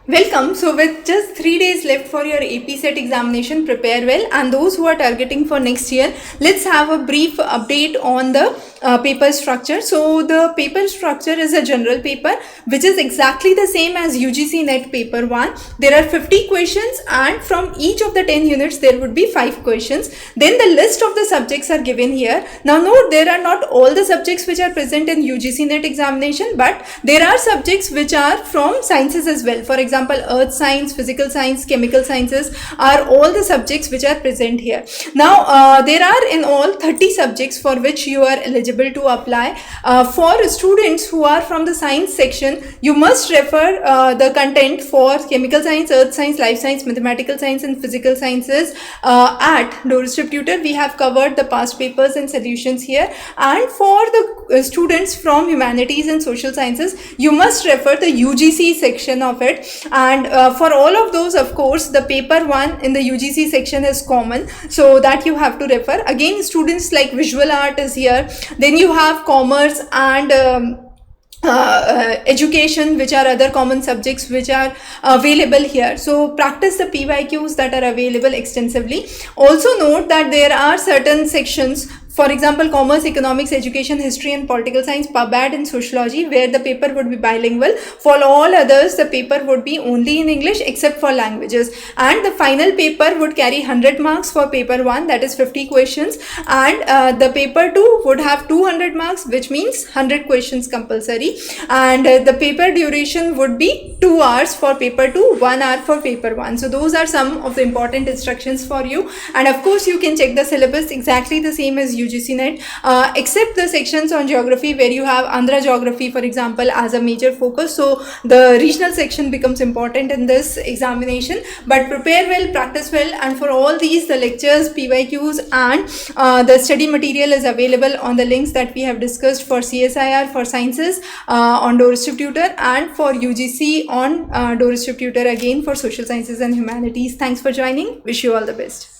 Welcome. So, with just 3 days left for your AP set examination, prepare well. And those who are targeting for next year, let's have a brief update on the paper structure. So, the paper structure is a general paper which is exactly the same as UGC NET paper 1. There are 50 questions, and from each of the 10 units, there would be 5 questions. Then the list of the subjects are given here. Now, note there are not all the subjects which are present in UGC NET examination, but there are subjects which are from sciences as well. For example, earth science, physical science, chemical sciences are all the subjects which are present here. Now there are in all 30 subjects for which you are eligible to apply. For students who are from the science section, you must refer the content for chemical science, earth science, life science, mathematical science and physical sciences at Doorstep Tutor. We have covered the past papers and solutions here. And for the students from humanities and social sciences, you must refer the UGC section of it. And for all of those, of course, the paper 1 in the UGC section is common, so that you have to refer. Again, students like visual art is here. Then you have commerce and education, which are other common subjects which are available here. So practice the PYQs that are available extensively. Also note that there are certain sections, for example, commerce, economics, education, history and political science, PubAd and sociology, where the paper would be bilingual. For all others, the paper would be only in English except for languages. And the final paper would carry 100 marks for paper 1, that is 50 questions. And the paper 2 would have 200 marks, which means 100 questions compulsory. And the paper duration would be 2 hours for paper 2, 1 hour for paper 1. So those are some of the important instructions for you. And of course, you can check the syllabus exactly the same as UGC NET, except the sections on geography where you have Andhra geography, for example, as a major focus. So the regional section becomes important in this examination. But prepare well, practice well, and for all these, the lectures, PYQs and the study material is available on the links that we have discussed for CSIR, for sciences on Doorstep Tutor, and for UGC on Doorstep Tutor again for social sciences and humanities. Thanks for joining. Wish you all the best.